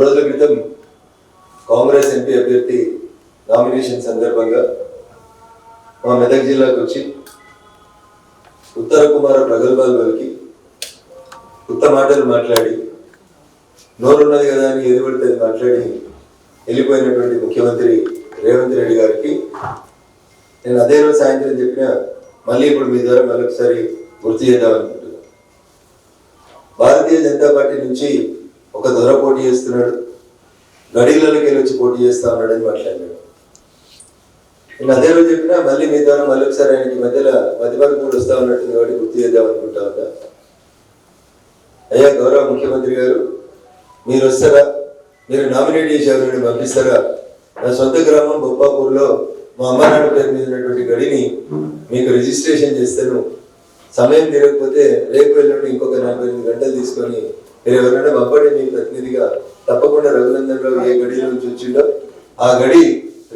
రోజుల క్రితం కాంగ్రెస్ ఎంపీ అభ్యర్థి నామినేషన్ సందర్భంగా మా మెదక్ జిల్లాకు వచ్చి ఉత్తర కుమార ప్రగల్భాలు పలికి కొత్త మాటలు మాట్లాడి నోరున్నది కదా అని ఏది పడితే మాట్లాడి వెళ్ళిపోయినటువంటి ముఖ్యమంత్రి రేవంత్ రెడ్డి గారికి నేను అదే రోజు సాయంత్రం చెప్పిన మళ్ళీ ఇప్పుడు మీ ద్వారా మరొకసారి గుర్తు చేద్దాం అనుకుంటున్నాను. భారతీయ జనతా పార్టీ నుంచి ఒక దొర పోటీ చేస్తున్నాడు, గడిలకి వెళ్ళి వచ్చి పోటీ చేస్తా ఉన్నాడని మాట్లాడినాడు. నేను అదే రోజు చెప్పినా మళ్ళీ మీ ద్వారా మరొకసారి ఆయనకి మధ్యవర్గం కూడా వస్తా ఉన్నట్టుంది కాబట్టి గుర్తు చేద్దాం అనుకుంటా ఉన్నా. అయ్యా గౌరవ ముఖ్యమంత్రి గారు, మీరు వస్తారా? మీరు నామినేట్ చేసి ఎవరిని పంపిస్తారా? నా సొంత గ్రామం బొప్పాపూర్లో మా అమ్మ నాన్న పేరు మీద ఉన్నటువంటి గడిని మీకు రిజిస్ట్రేషన్ చేస్తాను. సమయం తీరకపోతే రేపు వెళ్ళండి, ఇంకొక 48 గంటలు తీసుకొని మీరు ఎవరైనా పంపండి మీ ప్రతినిధిగా. తప్పకుండా రఘునందన్ రావు ఏ గడిలో నుంచి వచ్చిండో ఆ గడి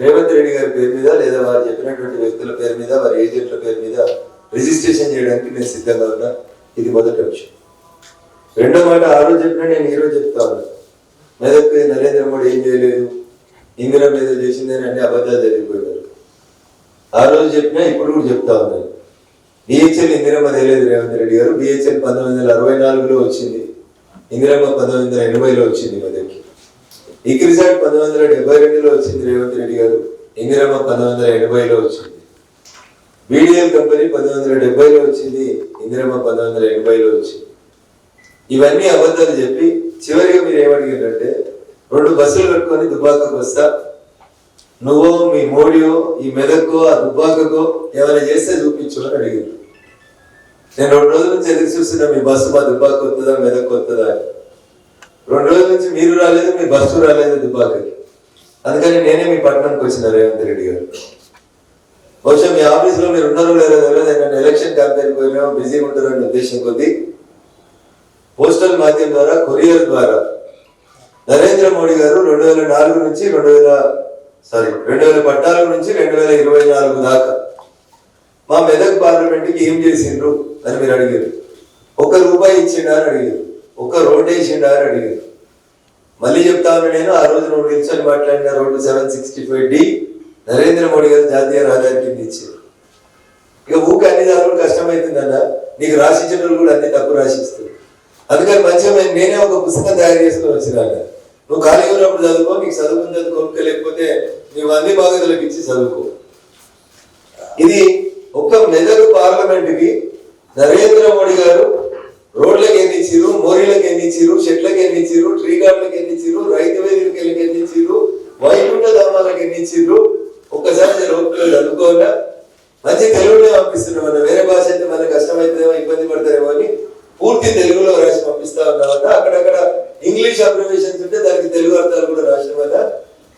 రేవంత్ రెడ్డి గారి పేరు మీద లేదా వారు చెప్పినటువంటి వ్యక్తుల పేరు మీద, వారి ఏజెంట్ల పేరు మీద రిజిస్ట్రేషన్ చేయడానికి నేను సిద్ధంగా ఉన్నా. ఇది మొదటి విషయం. రెండో మాట ఆ రోజు చెప్పినా నేను ఈ రోజు చెప్తా ఉన్నా. మెదక్ నరేంద్ర మోడీ ఏం చేయలేదు, ఇందిరా మీద చేసిందని అన్ని అబద్ధాలు జరిగిపోయారు. ఆ రోజు చెప్పినా ఇప్పుడు కూడా చెప్తా ఉన్నాను. బిహెచ్ఎల్ ఇందిరమ్మ తెలియదు రేవంత్ రెడ్డి గారు. బిహెచ్ఎల్ 1964లో వచ్చింది, ఇందిరమ్మ 1980లో వచ్చింది మెదక్కి. ఇక్రిసాట్ 1972లో వచ్చింది రేవంత్ రెడ్డి గారు, ఇందిరమ్మ 1980లో వచ్చింది. బీడీఎల్ కంపెనీ 1970లో వచ్చింది, ఇందిరమ్మ 1980లో వచ్చింది. ఇవన్నీ అబద్ధాలు చెప్పి చివరిగా మీరు ఏమడిగారంటే 2 బస్సులు కట్టుకొని దుబ్బాకకు వస్తా, నువ్వో మీ మోడీయో ఈ మెదక్కో ఆ దుబ్బాకకో ఏమైనా చేస్తే చూపించు అని అడిగారు. నేను 2 రోజుల నుంచి ఎదురు చూస్తున్నా, మీ బస్సు మా దుబ్బాక వస్తుందా మెదక్ వస్తుందా అని. 2 రోజుల నుంచి మీరు రాలేదు, మీ బస్సు రాలేదు దుబ్బాకకి. అందుకని నేనే మీ పట్టణంకి వచ్చిన రేవంత్ రెడ్డి గారు. బహుశా మీ ఆఫీస్లో మీరు ఉన్నారో లేదో తెలియదు, నేను ఎలక్షన్ క్యాంపెయిన్ పోయినా బిజీగా ఉంటారనే ఉద్దేశం కొద్దీ పోస్టల్ మాధ్యమం ద్వారా, కొరియర్ ద్వారా నరేంద్ర మోడీ గారు 2014 నుంచి 2014 నుంచి 2024 దాకా మా మెదక్ పార్లమెంట్కి ఏం చేసిండ్రు అని మీరు అడిగారు. 1 రూపాయి ఇచ్చిండా అని అడిగారు, 1 రోడ్ వేసిండా అని అడిగారు. మళ్ళీ చెప్తా ఉన్నా నేను, ఆ రోజు నువ్వు నిల్చొని మాట్లాడిన రోడ్డు 765D నరేంద్ర మోడీ గారు జాతీయ రహదారి కింద ఇచ్చారు. ఇక ఊకి అన్ని దారులు కష్టమవుతుందన్న, నీకు రాసిచ్చిన కూడా అన్ని తప్పు రాసిస్తుంది. అందుకని మంచిగా నేనే ఒక పుస్తకం తయారు చేసుకొని వచ్చినా. నువ్వు ఖాళీ ఉన్నప్పుడు చదువుకో, నీకు చదువుకుని చదువుకోక లేకపోతే నీవు అన్ని బాధ్యతలకు ఇచ్చి చదువుకో. ఇది ఒక్క మెదక్ పార్లమెంట్కి నరేంద్ర మోడీ గారు రోడ్లకు ఎన్ని ఇచ్చిరు, మోరీలకు ఎన్ని ఇచ్చిరు, చెట్లకు ఎన్ని ఇచ్చిరు, ట్రీ గార్డులకు ఎన్ని ఇచ్చిరు, రైతు వేదికలకు ఎన్ని ఇచ్చిరు, వైకుంఠ ధామాలకు ఎన్ని ఇచ్చిర్రు ఒక్కసారి చదువుకోవాలా. మంచి తెలుగులో పంపిస్తున్నాం అన్న, వేరే భాష అయితే మనకు కష్టమవుతుందేమో, ఇబ్బంది పడతారేమో అని పూర్తి తెలుగులో రాసి పంపిస్తా ఉన్నామన్నా. అక్కడక్కడ ఇంగ్లీష్ అబ్రివేషన్స్ ఉంటే దానికి తెలుగు అర్థాలు కూడా రాసిన వల్ల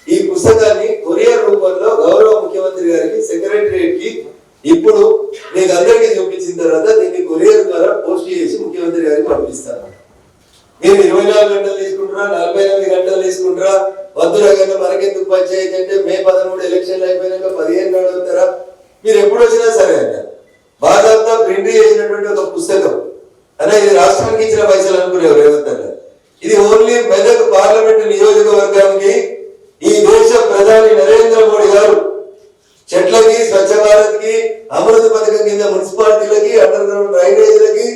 ఈ పుస్తకాన్ని కొరియర్ రూపంలో గౌరవ ముఖ్యమంత్రి గారికి, సెక్రటరియట్ కి ఇప్పుడు మీకు అందరికీ చూపించిన తర్వాత దీన్ని కొరియర్ ద్వారా పోస్ట్ చేసి ముఖ్యమంత్రి గారికి పంపిస్తాను. మీరు 24 గంటలు తీసుకుంటారా, 48 గంటలు తీసుకుంటారా, వద్దురా కన్నా మనకెందుకు పంచాయతీ అంటే మే 13 ఎలక్షన్లు అయిపోయినాక 15 నాడు అవుతారా, మీరు ఎప్పుడు వచ్చినా సరే అన్న బాధాప్తా ప్రింట్ చేసినటువంటి ఒక పుస్తకం అన్న. ఇది రాష్ట్రానికి ఇచ్చిన పైసలు అనుకునేవారు రేవంత్ అన్న. ఇది ఓన్లీ మెదక్ పార్లమెంట్ నియోజకవర్గానికి ఈ దేశ ప్రధాని నరేంద్ర మోడీ గారు చెట్లకి, స్వచ్ఛ భారత్ కి, అమృత పథకం కింద మున్సిపాలిటీలకి, అండర్ గ్రౌండ్ డ్రైనేజీలకి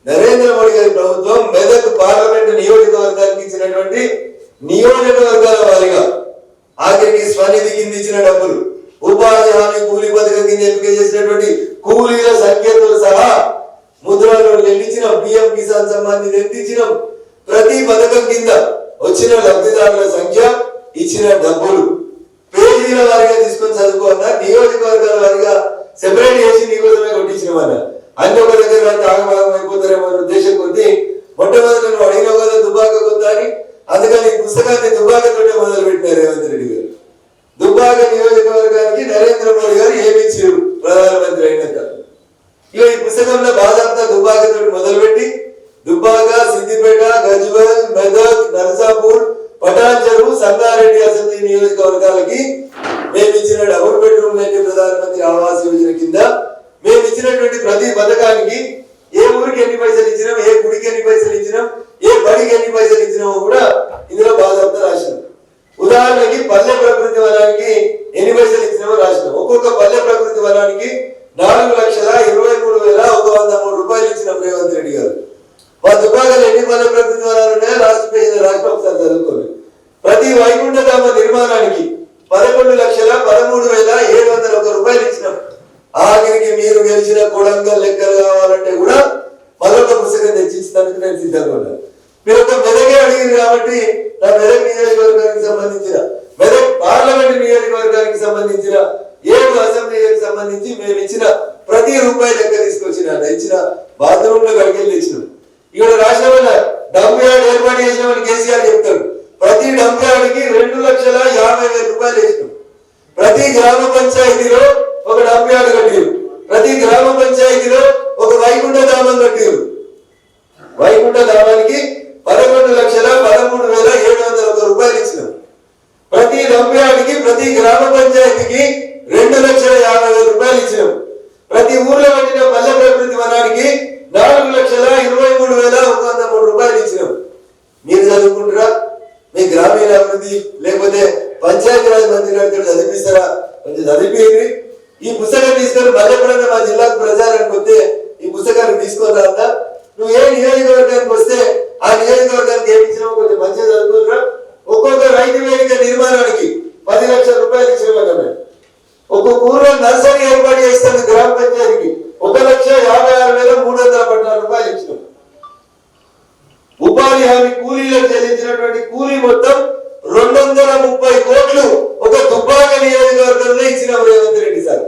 నరేంద్ర మోడీ గారి ప్రభుత్వం మెదక్ పార్లమెంట్ నియోజకవర్గానికి ఇచ్చినటువంటి నియోజకవర్గాల వారిగా ఆఖరికి స్వనిధి కింద ఇచ్చిన డబ్బులు, ఉపాధి హామీ కూలీ పథకం కింద ఎంపిక చేసినటువంటి కూలీల సంఖ్యతో సహా ముద్రలో చెల్లించిన, పిఎం కిసాన్ సమ్మాన్ నిధి ఎత్తించిన, ప్రతి పథకం కింద వచ్చిన లబ్ధిదారుల సంఖ్య, ఇచ్చిన డబ్బులు పేజీల వారిగా తీసుకొని చదువుకోన్నా, నియోజకవర్గాల వారిగా సెపరేట్ చేసి నీకోసమే కొట్టించినవన్నా. అన్ని ఒక దగ్గర ఆగమాగం అయిపోతారేమో ఉద్దేశం కొద్దీ మొట్టమొదటి నువ్వు అడిగినావు కదా దుబ్బాక కొత్త అని, అందుకని ఈ పుస్తకాన్ని దుబ్బాకతోనే మొదలు పెట్టినారు రేవంత్ రెడ్డి గారు. దుబ్బాక నియోజకవర్గానికి నరేంద్ర మోడీ గారు ఏమి ఇచ్చారు ప్రధానమంత్రి అయినాక. ఇక ఈ పుస్తకంలో బాధాప్తా దుబ్బాకతో మొదలుపెట్టి దుబ్బాక, సిద్దిపేట, గజ్వేల్, మెదక్, నర్సాపూర్, పటాన్ చెరువు, సంగారెడ్డి అసెంబ్లీ నియోజకవర్గాలకి మేము ఇచ్చిన డబుల్ బెడ్రూమ్ ప్రధానమంత్రి ఆవాస్ యోజన కింద మేము ఇచ్చినటువంటి ప్రతి పథకానికి ఏ ఊరికి ఎన్ని పైసలు ఇచ్చినాం, ఏ గుడికి ఎన్ని పైసలు ఇచ్చినాం, ఏ బడికి ఎన్ని పైసలు ఇచ్చినామో కూడా ఇందులో బాధ్యత రాసినాం. ఉదాహరణకి పల్లె ప్రకృతి వనానికి ఎన్ని పైసలు ఇచ్చినామో రాసినాం. ఒక్కొక్క పల్లె ప్రకృతి వనానికి 4,23,103 రూపాయలు ఇచ్చినాం రేవంత్ రెడ్డి గారు. మా దుబ్బాకలు ఎన్ని పల్లె ప్రకృతి వనాలు ఉన్నాయో రాష్ట్ర పేజీలో రాష్ట్రం ఒకసారి చదువుకోండి. ప్రతి వైకుంఠధామ నిర్మాణానికి 11,13,701 రూపాయలు ఇచ్చినాం. ఆఖరికి మీరు గెలిచిన కొడంగల్ లెక్కలు కావాలంటే కూడా మరొక పుస్తకం తెచ్చిస్తానికి నేను సిద్ధంగా ఉన్నాను. మీరు ఒక మెదకే అడిగింది కాబట్టి నా మెదక్ నియోజకవర్గానికి సంబంధించిన మెదక్ పార్లమెంట్ నియోజకవర్గానికి సంబంధించిన 7 అసెంబ్లీలకు సంబంధించి మేము ఇచ్చిన ప్రతి రూపాయి లెక్క తీసుకొచ్చిన ఇచ్చిన బాత్రూమ్ లో గడికెళ్ళి ఇచ్చినాం. ఇక్కడ రాష్ట్రం వల్ల డంప్ యార్డ్ ఏర్పాటు చేసినామని కేసీఆర్ చెప్తాడు. ప్రతి డంప్ యార్డ్కి 2,50,000 రూపాయలు వేసినాం. ప్రతి గ్రామ పంచాయతీలో ఒక డంప్ యార్డ్ కట్టారు. ప్రతి గ్రామ పంచాయతీలో ఒక వైకుంఠ ధామం కట్టారు. వైకుంఠ ధామానికి 11,13,701 రూపాయలు ఇచ్చినాం. ప్రతి డంప్ యార్డ్కి ప్రతి గ్రామ పంచాయతీకి 2,50,000 రూపాయలు ఇచ్చినాం. ప్రతి ఊర్లో కట్టిన పల్లె ప్రకృతి వనానికి 4,23,103 రూపాయలు ఇచ్చినాం. మీరు చదువుకుంటారా? మీ గ్రామీణ అభివృద్ధి లేకపోతే పంచాయతీరాజ్ మంత్రి గారితో చదివిస్తారా? కొంచెం చదివి ఈ పుస్తకం తీసుకొని మళ్ళెప్పుడన్నా మా జిల్లాకు ప్రచారానికి వస్తే ఈ పుస్తకాన్ని తీసుకొని రాదా? నువ్వు ఏ నియోజకవర్గానికి వస్తే ఆ నియోజకవర్గానికి ఏమి ఇచ్చినావు కొంచెం మంచిగా చదువుకున్నా. ఒక్కొక్క రైతు వేదిక నిర్మాణానికి 10 లక్షల రూపాయలు ఇచ్చినాం. ఒక్కొక్క ఊర్లో నర్సరీ ఏర్పాటు చేస్తుంది గ్రామ పంచాయతీకి 1,56,314 రూపాయలు ఇచ్చినాం. ఉపాధి హామీ కూలీలకు చెల్లించినటువంటి కూలీ మొత్తం 230 కోట్లు ఒక దుబ్బాక నియోజకవర్గంలో ఇచ్చినాం రేవంత్ రెడ్డి సార్.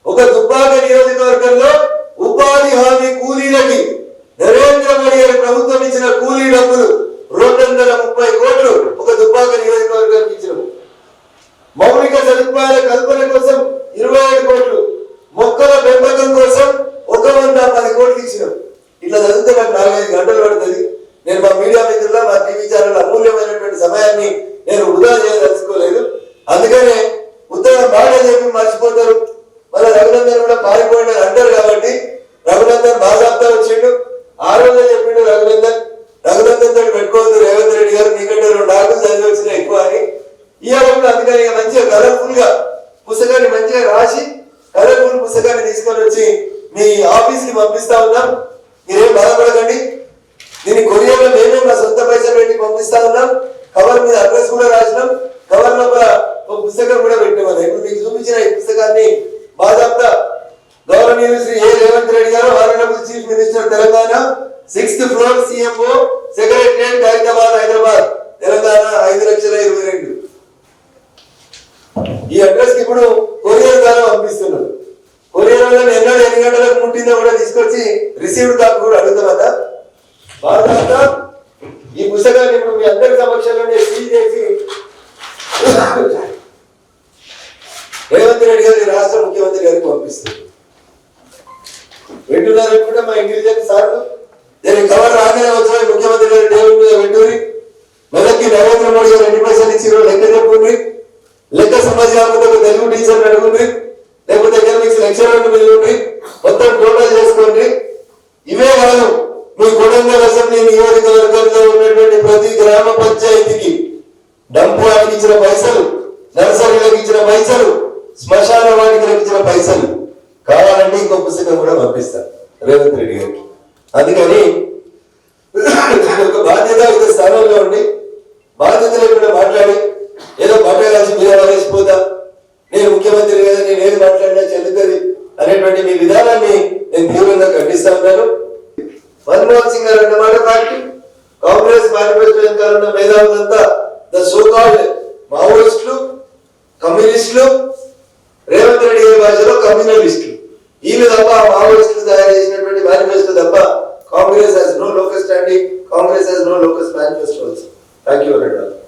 ఒక దుబ్బాక నియోజకవర్గంలో ఉపాధి హామీ కూలీలకి నరేంద్ర మోడీ గారి ప్రభుత్వం ఇచ్చిన కూలీ డబ్బులు 230 కోట్లు ఒక దుబ్బాక నియోజకవర్గానికి ఇచ్చినాం. మౌలిక సదుపాయాల కల్పన కోసం 27 కోట్లు, మొక్కల పెంపకం కోసం 110 కోట్లు ఇచ్చినాం. ఇట్లా చదివితే నాకు 4-5 గంటలు పడుతుంది. నేను మా మీడియా మిత్రుల మా టీవీ ఛానల్ అమూల్యమైనటువంటి సమయాన్ని నేను వృధా చేయదలుచుకోలేదు. అందుకనే ఉత్తర మాట చెప్పి మర్చిపోతారు. మళ్ళీ రఘునందన్ కూడా పారిపోయిన అంటారు కాబట్టి రఘునందన్ బాజాబ్తా వచ్చిండు. ఆ రోజే చెప్పిండు రఘునందన్ తోటి పెట్టుకోవద్దు రేవంత్ రెడ్డి గారు, నీకంటే 2 ఆకులు చదివి వచ్చిన ఎక్కువ అని. ఇవాళ కూడా అందుకని మంచిగా కలర్ఫుల్ గా పుస్తకాన్ని మంచిగా రాసి కలర్ఫుల్ పుస్తకాన్ని తీసుకొని వచ్చి మీ ఆఫీస్ కి పంపిస్తా ఉన్నాం. మీరేం బాధపడకండి. దీన్ని కొరియర్లో మేమే మా సొంత పైసలు పెట్టి పంపిస్తా ఉన్నాం. కవర్ మీద అడ్రస్ కూడా రాసినాం. కవర్ లోపల ఒక పుస్తకం కూడా పెట్టామని ఇప్పుడు మీకు చూపించిన ఈ పుస్తకాన్ని బాజాబ్తా గౌరవనీయులు శ్రీ ఏ రేవంత్ రెడ్డి గారు, honourable chief minister Telangana, 6th floor CMO secretariat Hyderabad Telangana 5,22,000. ఈ అడ్రస్ కి ఇప్పుడు కొరియర్ ద్వారా పంపిస్తున్నాం. కొరియర్ వల్ల ఎన్నడూ ఎన్ని గంటలకు ముట్టిందో కూడా తీసుకొచ్చి రిసీవ్డ్ కాపీ కూడా అడుగుతామట. బాగా ఈ పుస్తకాన్ని ఇప్పుడు మీ అందరి సమక్షంలో సీల్ చేసి రేవంత్ రెడ్డి గారి రాష్ట్ర ముఖ్యమంత్రి గారికి పంపిస్తుంది. వింటున్నారు కూడా మా ఇంటెలిజెన్స్ సార్లు. దీనికి కవర్ రాగానే వచ్చాయి ముఖ్యమంత్రి గారి టేబుల్ మీద వింటూరి మెదక్కి నరేంద్ర మోడీ గారు ఎన్ని పైసలు ఇచ్చిరో లెక్క చెప్పుండ్రి. లెక్క సమస్య కాకపోతే తెలుగు టీచర్ అడుగుండ్రి, లేకపోతే ఎకనామిక్స్ లెక్చరర్ పిలువుండ్రి, మొత్తం టోటల్ చేసుకోండి. ఇవే కాదు, మీ కొడంగల్ అసెంబ్లీ నియోజకవర్గంలో ఉన్నటువంటి ప్రతి గ్రామ పంచాయతీకి డంప్ వాటికి ఇచ్చిన పైసలు, నర్సరీలకు ఇచ్చిన పైసలు, శ్మశాన వాటికి ఇచ్చిన పైసలు కావాలంటే ఇంకో పుస్తకం కూడా పంపిస్తారు రేవంత్ రెడ్డి గారికి. అందుకని ఒక బాధ్యతాయుత స్థానంలో ఉండి బాధ్యత లేకుండా మాట్లాడి ఏదో మాట్లాడాల్సి మీద వదిలేసిపోతా, నేను ముఖ్యమంత్రి కదా నేను ఏది మాట్లాడినా చెల్లుతుంది అనేటువంటి మీ విధానాన్ని నేను తీవ్రంగా ఖండిస్తా ఉన్నాను. మన్మోహన్ సింగ్ గారు అన్నమాట పార్టీ కాంగ్రెస్ మేనిఫెస్టో వెనకాల ఉన్న మేధావులంతా ద సో కాల్డ్ మావోయిస్టులు, కమ్యూనిస్టులు, రేవంత్ రెడ్డి గారి భాషలో కమ్యూనలిస్టులు. వీళ్ళు తప్ప మావోయిస్టులు తయారు చేసినటువంటి మేనిఫెస్టో తప్ప Congress has no locus standing, Congress has no locus manifesto also. Thank you, Honorable.